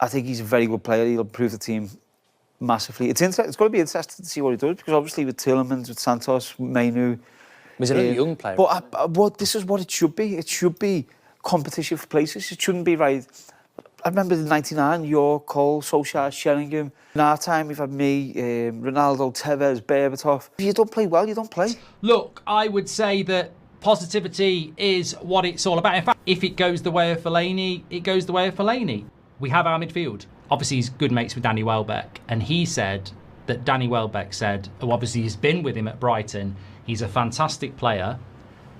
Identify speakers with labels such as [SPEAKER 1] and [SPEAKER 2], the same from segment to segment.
[SPEAKER 1] I think he's a very good player. He'll improve the team massively. It's going to be interesting to see what he does, because obviously with Tielemans, with Santos, Mainu...
[SPEAKER 2] He's a young player.
[SPEAKER 1] But this is what it should be. It should be competition for places. It shouldn't be right. I remember in '99, York, Cole, Solskjaer, Sheringham. In our time, we've had me, Ronaldo, Tevez, Berbatov. If you don't play well, you don't play.
[SPEAKER 3] Look, I would say that positivity is what it's all about. In fact, if it goes the way of Fellaini, it goes the way of Fellaini. We have our midfield. Obviously, he's good mates with Danny Welbeck, and he said that Danny Welbeck said, obviously he's been with him at Brighton, he's a fantastic player,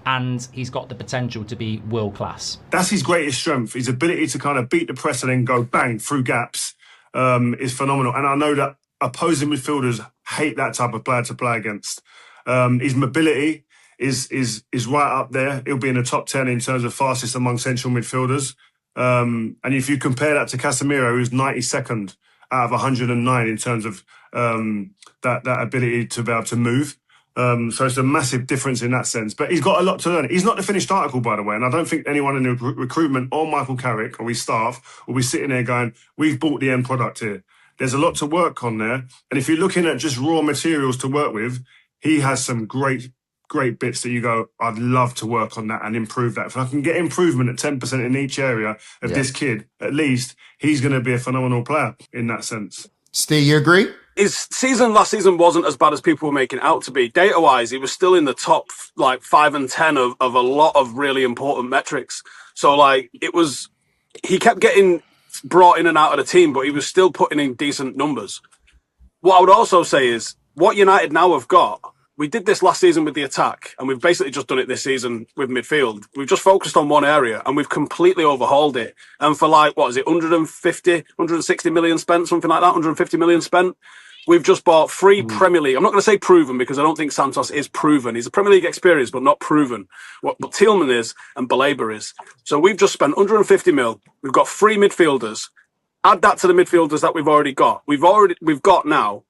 [SPEAKER 3] and he's got the potential to be world class.
[SPEAKER 4] That's his greatest strength. His ability to kind of beat the press and then go bang through gaps is phenomenal. And I know that opposing midfielders hate that type of player to play against. His mobility is right up there. He'll be in the top 10 in terms of fastest among central midfielders. And if you compare that to Casemiro, who's 92nd out of 109 in terms of that ability to be able to move. So it's a massive difference in that sense. But he's got a lot to learn. He's not the finished article, by the way, and I don't think anyone in the recruitment or Michael Carrick or his staff will be sitting there going, we've bought the end product here. There's a lot to work on there. And if you're looking at just raw materials to work with, he has some great bits that you go, I'd love to work on that and improve that. If I can get improvement at 10% in each area of this kid, at least, he's going to be a phenomenal player in that sense.
[SPEAKER 5] Steve, you agree?
[SPEAKER 6] His last season wasn't as bad as people were making it out to be. Data-wise, he was still in the top 5 and 10 of a lot of really important metrics. So he kept getting brought in and out of the team, but he was still putting in decent numbers. What I would also say is what United now have got. We did this last season with the attack, and we've basically just done it this season with midfield. We've just focused on one area, and we've completely overhauled it. And for 160 million spent, something like that, 150 million spent. We've just bought 3 Premier League. I'm not going to say proven, because I don't think Santos is proven. He's a Premier League experience, but not proven. But Tielemans is, and Baleba is. So we've just spent 150 mil. We've got 3 midfielders. Add that to the midfielders that we've already got. We've got now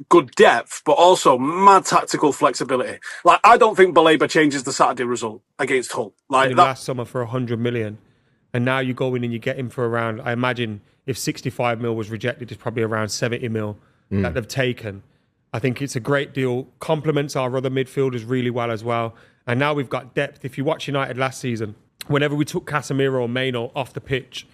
[SPEAKER 6] good depth, but also mad tactical flexibility. I don't think Baleba changes the Saturday result against Hull.
[SPEAKER 7] Last summer for 100 million, and now you go in and you get him for around, I imagine if 65 mil was rejected, it's probably around 70 mil that they've taken. I think it's a great deal. Complements our other midfielders really well as well. And now we've got depth. If you watch United last season, whenever we took Casemiro or Maino off the pitch,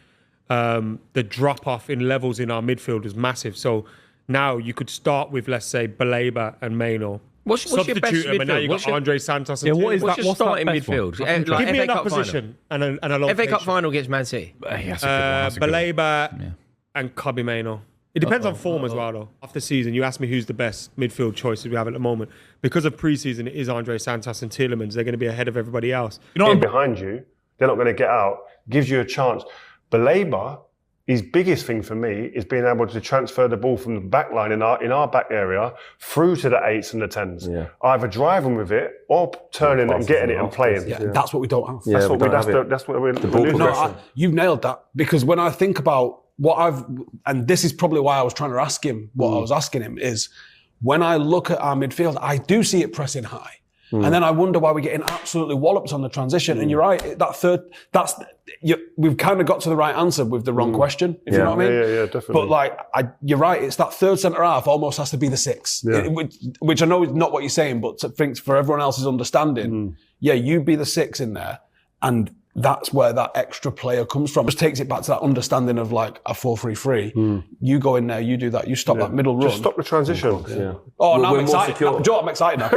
[SPEAKER 7] the drop-off in levels in our midfield was massive. So now you could start with, let's say, Baleba and Maino.
[SPEAKER 8] What's your best midfield?
[SPEAKER 7] And now you've got Andre Santos and
[SPEAKER 8] what's your starting midfield?
[SPEAKER 7] Give me an opposition and a long
[SPEAKER 8] FA Cup final against Man City.
[SPEAKER 7] Baleba and Kobe Maino. It depends on form as well, though. After season, you ask me who's the best midfield choices we have at the moment. Because of pre-season, it is Andre Santos and Tielemans. They're going to be ahead of everybody else.
[SPEAKER 4] Behind you, they're not going to get out. Gives you a chance. Baleba, his biggest thing for me is being able to transfer the ball from the back line in our back area through to the 8s and the 10s. Yeah. Either driving with it or turning it and getting it and playing.
[SPEAKER 9] Yeah, that's what we don't have.
[SPEAKER 4] That's what we're losing.
[SPEAKER 9] No, you've nailed that. Because when I think about and this is probably why I was trying to ask him what I was asking him, is when I look at our midfield, I do see it pressing high. And then I wonder why we're getting absolutely walloped on the transition. And you're right, we've kind of got to the right answer with the wrong question, if you know what I mean?
[SPEAKER 4] Yeah, definitely.
[SPEAKER 9] But you're right, it's that third centre half almost has to be the 6, which I know is not what you're saying, but for everyone else's understanding, you be the 6 in there, and that's where that extra player comes from. Just takes it back to that understanding of a 4-3-3. You go in there, you do that, you stop that middle run.
[SPEAKER 4] Just stop the transition.
[SPEAKER 9] Now I'm excited. Joe, I'm excited now.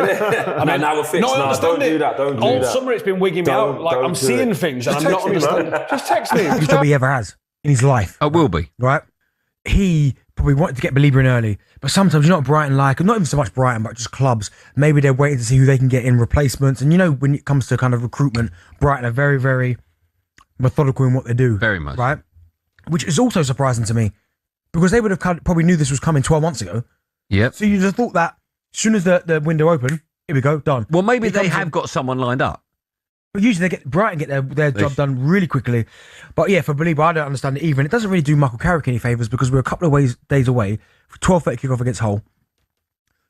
[SPEAKER 10] Now we're fixed.
[SPEAKER 9] No,
[SPEAKER 10] don't do that.
[SPEAKER 9] All summer it's been wigging me out. I'm seeing things and I'm not understanding.
[SPEAKER 4] Just text me.
[SPEAKER 11] Biggest job he ever has in his life.
[SPEAKER 8] Oh, will be.
[SPEAKER 11] Right? He probably wanted to get Baleba in early, but sometimes Brighton not even so much Brighton, but just clubs, maybe they're waiting to see who they can get in replacements. And when it comes to kind of recruitment, Brighton are very, very methodical in what they do.
[SPEAKER 8] Very much.
[SPEAKER 11] Right? Which is also surprising to me, because they would have probably knew this was coming 12 months ago.
[SPEAKER 8] Yep.
[SPEAKER 11] So you just thought that as soon as the window opened, here we go, done.
[SPEAKER 8] Well, maybe they have got someone lined up.
[SPEAKER 11] But usually Brighton get their job done really quickly. But yeah, for Baleba, I don't understand it either. And it doesn't really do Michael Carrick any favours, because we're a couple of days away. 12:30 kickoff against Hull.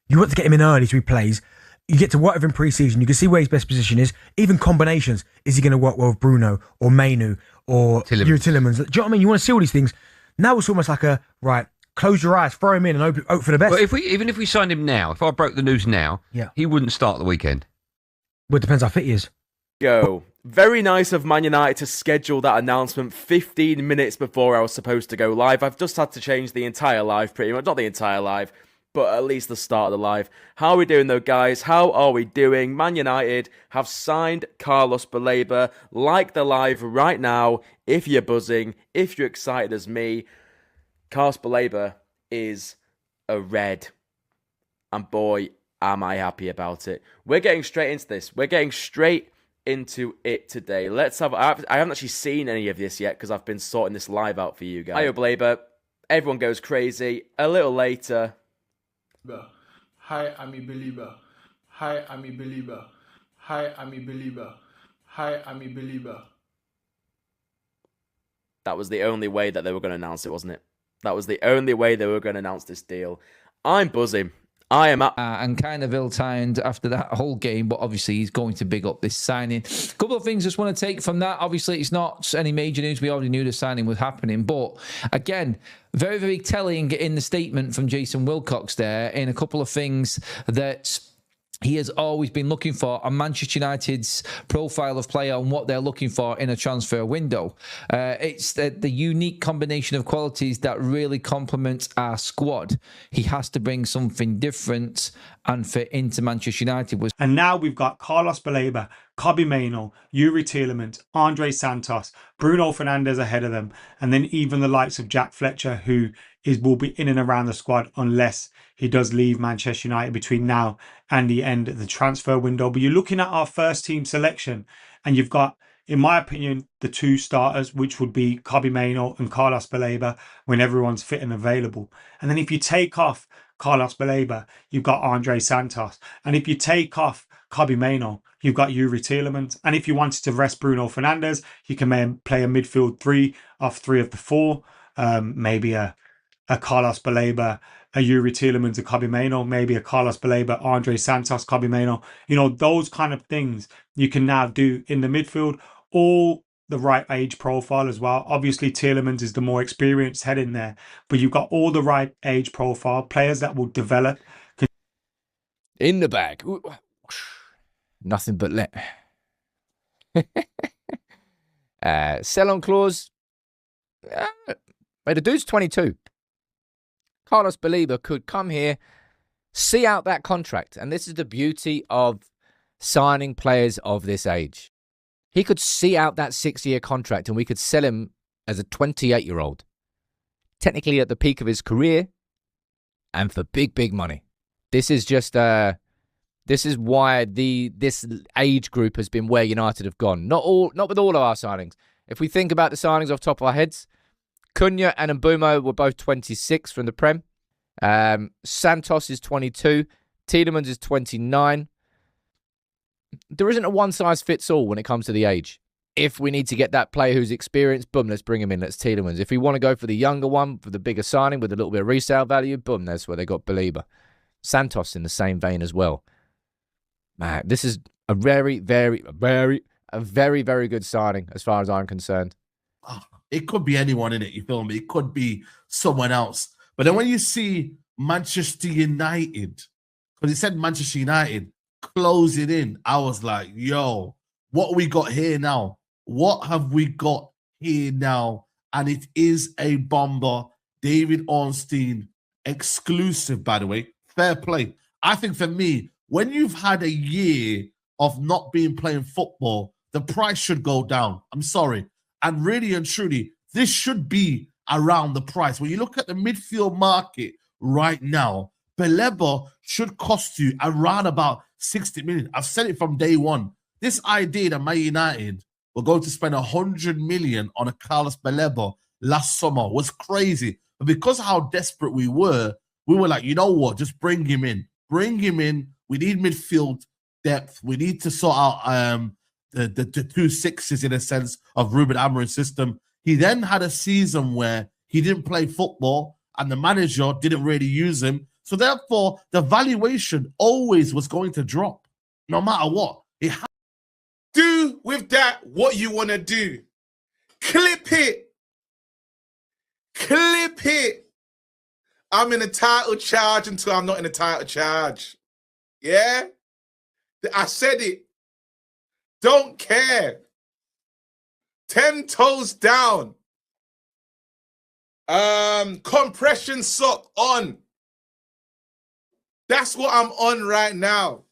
[SPEAKER 11] You want to get him in early so he plays. You get to work with him pre-season. You can see where his best position is. Even combinations. Is he going to work well with Bruno or Mainu or Tielemans? Do you know what I mean? You want to see all these things. Now it's almost like close your eyes, throw him in, and hope for the best.
[SPEAKER 8] But even if we signed him now, if I broke the news now, he wouldn't start the weekend.
[SPEAKER 11] Well, it depends how fit he is.
[SPEAKER 2] Go. Very nice of Man United to schedule that announcement 15 minutes before I was supposed to go live. I've just had to change the entire live, pretty much. Not the entire live, but at least the start of the live. How are we doing though, guys? How are we doing? Man United have signed Carlos Baleba. Like the live right now, if you're buzzing, if you're excited as me. Carlos Baleba is a red. And boy, am I happy about it. We're getting straight into this. We're getting straight into it today. Let's have... I haven't actually seen any of this yet because I've been sorting this live out for you guys. Hi, Baleba. Everyone goes crazy. A little later...
[SPEAKER 5] Hi, I'm a believer. Hi, I'm a believer. Hi, I'm a believer. Hi, I'm a believer.
[SPEAKER 2] That was the only way that they were going to announce it, wasn't it? That was the only way they were going to announce this deal. I'm buzzing. I am up.
[SPEAKER 10] And kind of ill-timed after that whole game, but obviously he's going to big up this signing. A couple of things I just want to take from that. Obviously, it's not any major news. We already knew the signing was happening. But again, very, very telling in the statement from Jason Wilcox there in a couple of things that he has always been looking for on Manchester United's profile of player and what they're looking for in a transfer window. It's the unique combination of qualities that really complements our squad. He has to bring something different and fit into Manchester United.
[SPEAKER 12] And now we've got Carlos Baleba, Kobbie Mainoo, Yuri Tielemans, Andre Santos, Bruno Fernandes ahead of them, and then even the likes of Jack Fletcher, who will be in and around the squad unless he does leave Manchester United between now and the end of the transfer window. But you're looking at our first team selection, and you've got, in my opinion, the two starters, which would be Kobbie Mainoo and Carlos Baleba when everyone's fit and available. And then if you take off Carlos Baleba, you've got Andre Santos. And if you take off Kobbie Mainoo, you've got Yuri Tielemans. And if you wanted to rest Bruno Fernandes, you can play a midfield three of the four. Maybe a Carlos Baleba, a Yuri Tielemans, a Kobbie Mainoo, maybe a Carlos Baleba, Andre Santos, Kobbie Mainoo. You know, those kind of things you can now do in the midfield. All the right age profile as well. Obviously, Tielemans is the more experienced head in there, but you've got all the right age profile, players that will develop.
[SPEAKER 13] In the bag. Ooh. Nothing but sell-on clause. The dude's 22. Carlos Baleba could come here, see out that contract. And this is the beauty of signing players of this age. He could see out that 6-year contract and we could sell him as a 28-year-old. Technically at the peak of his career and for big, big money. This is just... this is why this age group has been where United have gone. Not with all of our signings. If we think about the signings off the top of our heads, Cunha and Mbeumo were both 26 from the Prem. Santos is 22. Tielemans is 29. There isn't a one-size-fits-all when it comes to the age. If we need to get that player who's experienced, boom, let's bring him in. Let's Tielemans. If we want to go for the younger one, for the bigger signing with a little bit of resale value, boom, that's where they got Baleba. Santos in the same vein as well. Man, this is a very, very, very good signing as far as I'm concerned.
[SPEAKER 14] It could be anyone in it, you feel me? It could be someone else. But then when you see Manchester United, because it said Manchester United closing in, I was like, yo, what we got here now? What have we got here now? And it is a bomber, David Ornstein, exclusive, by the way. Fair play. I think for me, when you've had a year of not being playing football, the price should go down. I'm sorry. And really and truly, this should be around the price. When you look at the midfield market right now, Baleba should cost you around about 60 million. I've said it from day one. This idea that Man United were going to spend 100 million on a Carlos Baleba last summer was crazy. But because of how desperate we were like, you know what? Just bring him in. Bring him in. We need midfield depth. We need to sort out the 2 6s in a sense of Ruben Amorim's system. He then had a season where he didn't play football and the manager didn't really use him. So therefore, the valuation always was going to drop, no matter what.
[SPEAKER 5] Do with that what you want to do. Clip it.
[SPEAKER 14] Clip it. I'm in a title charge until I'm not in a title charge. Yeah? I said it. Don't care. 10 toes down. Compression sock on. That's what I'm on right now.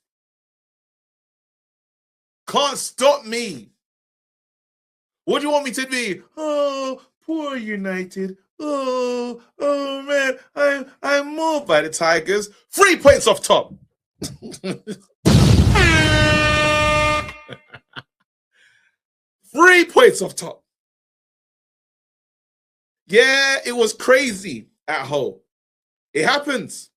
[SPEAKER 14] Can't stop me. What do you want me to be? Oh, poor United. Oh man, I'm moved by the Tigers. 3 points off top. 3 points off top. Yeah, it was crazy at home. It happens.